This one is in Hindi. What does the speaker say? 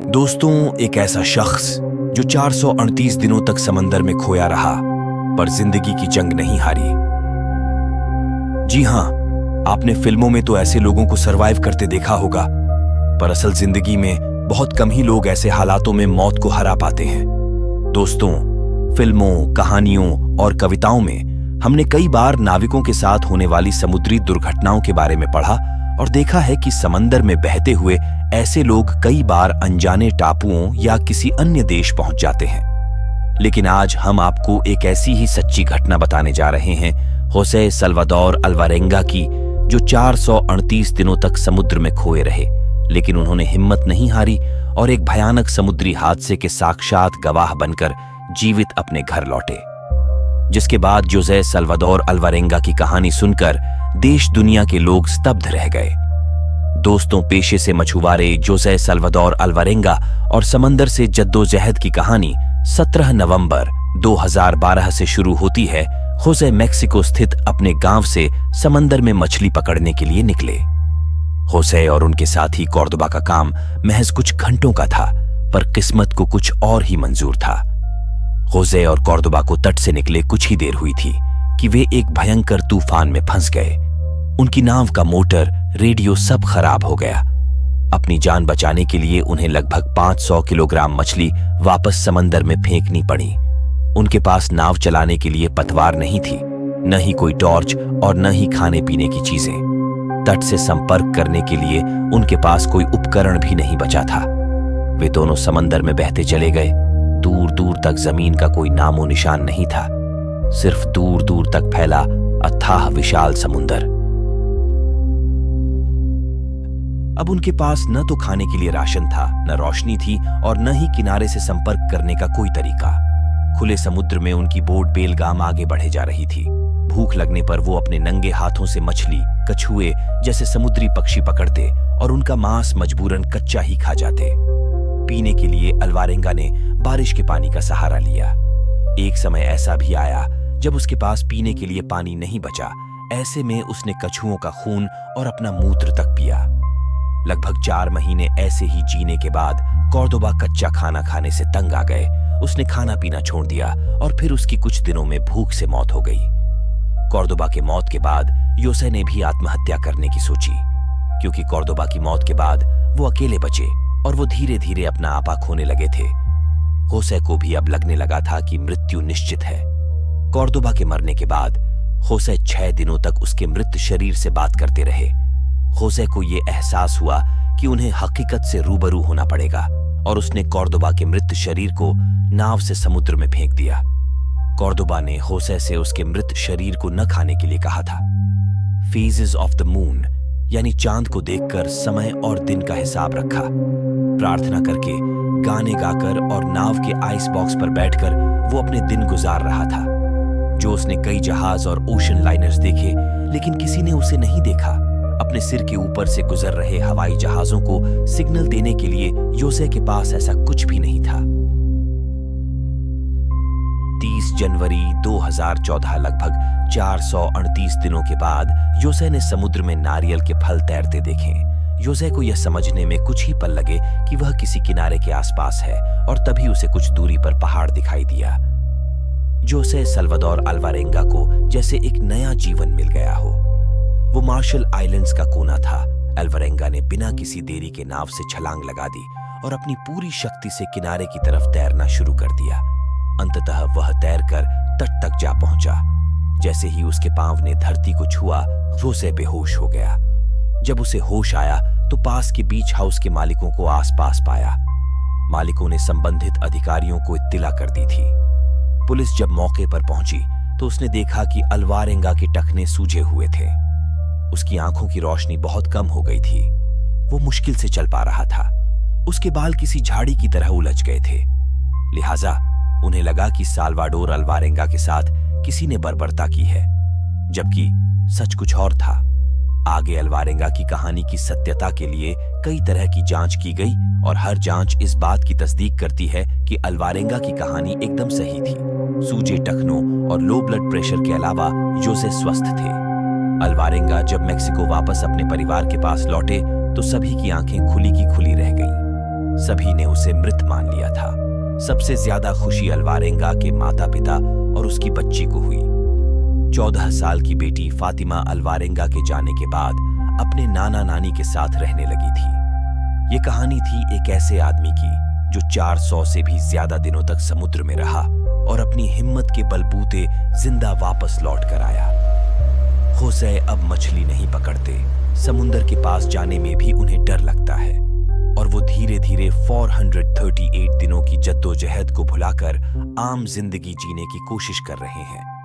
दोस्तों, एक ऐसा शख्स जो 438 दिनों तक समंदर में खोया रहा पर जिंदगी की जंग नहीं हारी। जी हां, आपने फिल्मों में तो ऐसे लोगों को सरवाइव करते देखा होगा, पर असल जिंदगी में बहुत कम ही लोग ऐसे हालातों में मौत को हरा पाते हैं। दोस्तों, फिल्मों, कहानियों और कविताओं में हमने कई बार नाविकों के साथ होने वाली समुद्री दुर्घटनाओं के बारे में पढ़ा और देखा है कि समंदर में बहते हुए ऐसे लोग कई बार अनजाने टापुओं या किसी अन्य देश पहुंच जाते हैं। लेकिन आज हम आपको एक ऐसी ही सच्ची घटना बताने जा रहे हैं, होसे सल्वाडोर अल्वारेंगा की, जो 438 दिनों तक समुद्र में खोए रहे, लेकिन उन्होंने हिम्मत नहीं हारी और एक भयानक समुद्री हादसे के साक्षात गवाह बनकर जीवित अपने घर लौटे। जिसके बाद जोसे सल्वाडोर अल्वारेंगा की कहानी सुनकर देश दुनिया के लोग स्तब्ध रह गए। दोस्तों, पेशे से मछुआरे जोसे सल्वाडोर अल्वारेंगा और समंदर से जद्दोजहद की कहानी 17 नवंबर 2012 से शुरू होती है। होसे मेक्सिको स्थित अपने गांव से समंदर में मछली पकड़ने के लिए निकले। होसे और उनके साथी कॉर्दोबा का काम महज कुछ घंटों का था, पर किस्मत को कुछ और ही मंजूर था। होसे और कॉर्दोबा को तट से निकले कुछ ही देर हुई थी कि वे एक भयंकर तूफान में फंस गए। उनकी नाव का मोटर, रेडियो सब खराब हो गया। अपनी जान बचाने के लिए उन्हें लगभग 500 किलोग्राम मछली वापस समंदर में फेंकनी पड़ी। उनके पास नाव चलाने के लिए पतवार नहीं थी, न ही कोई टॉर्च और न ही खाने पीने की चीजें। तट से संपर्क करने के लिए उनके पास कोई उपकरण भी नहीं बचा था। वे दोनों समंदर में बहते चले गए। दूर दूर तक जमीन का कोई नामो निशान नहीं था, सिर्फ दूर दूर तक फैला अथाह विशाल समुंदर। अब उनके पास न तो खाने के लिए राशन था, न रोशनी थी और न ही किनारे से संपर्क करने का कोई तरीका। खुले समुद्र में उनकी बोट बेलगाम आगे बढ़े जा रही थी। भूख लगने पर वो अपने नंगे हाथों से मछली, कछुए जैसे समुद्री पक्षी पकड़ते और उनका मांस मजबूरन कच्चा ही खा जाते। पीने के लिए अल्वारेंगा ने बारिश के पानी का सहारा लिया। एक समय ऐसा भी आया जब उसके पास पीने के लिए पानी नहीं बचा। ऐसे में उसने कछुओं का खून और अपना मूत्र तक पिया। लगभग 4 महीने ऐसे ही जीने के बाद कॉर्दोबा कच्चा खाना खाने से तंग आ गए। उसने खाना पीना छोड़ दिया और फिर उसकी कुछ दिनों में भूख से मौत हो गई। कॉर्दोबा के मौत के बाद योसे ने भी आत्महत्या करने की सोची, क्योंकि कॉर्दोबा की मौत के बाद वो अकेले बचे और वो धीरे धीरे अपना आपा खोने लगे थे। होसे को भी अब लगने लगा था कि मृत्यु निश्चित है। कॉर्दोबा के मरने के बाद होसे 6 दिनों तक उसके मृत शरीर से बात करते रहे। होसे को यह एहसास हुआ कि उन्हें हकीकत से रूबरू होना पड़ेगा और उसने कॉर्दोबा के मृत शरीर को नाव से समुद्र में फेंक दिया। कॉर्दोबा ने होसे से उसके मृत शरीर को न खाने के लिए कहा था। फेजेस ऑफ द मून यानी चांद को देखकर समय और दिन का हिसाब रखा। प्रार्थना करके, गाने गाकर और नाव के आइस बॉक्स पर बैठकर वो अपने दिन गुजार रहा था। जो उसने कई जहाज और ओशन लाइनर्स देखे, लेकिन किसी ने उसे नहीं देखा। अपने सिर के ऊपर से गुजर रहे हवाई जहाजों को सिग्नल देने के लिए योसे के पास ऐसा कुछ भी नहीं था। 30 जनवरी 2014, लगभग 438 दिनों के बाद योसे ने समुद्र में नारियल के फल तैरते देखे। योसे को यह समझने में कुछ ही पल लगे कि वह किसी किनारे के आसपास है और तभी उसे कुछ दूरी पर पहाड़ दिखाई दिया। जोसे सल्वाडोर अल्वारेंगा को जैसे एक नया जीवन मिल गया हो। वो मार्शल आइलैंड्स का कोना था। अल्वारेंगा ने बिना किसी देरी के नाव से छलांग लगा दी और अपनी पूरी शक्ति से किनारे की तरफ तैरना शुरू कर दिया। अंततः वह तैरकर तट तक जा पहुंचा। जैसे ही उसके पांव ने धरती को छुआ, होसे बेहोश हो गया। जब उसे होश आया तो पास के बीच हाउस के मालिकों को आसपास पाया। मालिकों ने संबंधित अधिकारियों को इत्तिला कर दी थी। पुलिस जब मौके पर पहुंची तो उसने देखा कि अल्वारेंगा के टखने सूजे हुए थे। उसकी आंखों की रोशनी बहुत कम हो गई थी। वो मुश्किल से चल पा रहा था। उसके बाल किसी झाड़ी की तरह उलझ गए थे। लिहाजा उन्हें लगा कि साल्वाडोर अल्वारेंगा के साथ किसी ने बर्बरता की है, जबकि सच कुछ और था। आगे अल्वारेंगा की कहानी की सत्यता के लिए कई तरह की जांच की गई और हर जांच इस बात की तस्दीक करती है कि अल्वारेंगा की कहानी एकदम सही थी। सूजे टखनों और लो ब्लड प्रेशर के अलावा जोसे स्वस्थ थे। अल्वारेंगा जब मेक्सिको वापस अपने परिवार के पास लौटे तो सभी की आंखें खुली की खुली रह गईं। सभी ने उसे मृत मान लिया था। सबसे ज्यादा खुशी अल्वारेंगा के माता पिता और उसकी बच्ची को हुई। 14 साल की बेटी फातिमा अल्वारेंगा के जाने के बाद अपने नाना नानी के साथ रहने लगी थी। ये कहानी थी एक ऐसे आदमी की जो 400 से भी ज्यादा दिनों तक समुद्र में रहा और अपनी हिम्मत के बलबूते जिंदा वापस लौट कर आया। होसे अब मछली नहीं पकड़ते, समुद्र के पास जाने में भी उन्हें डर लगता है और वो धीरे धीरे 438 दिनों की जद्दोजहद को भुलाकर आम जिंदगी जीने की कोशिश कर रहे हैं।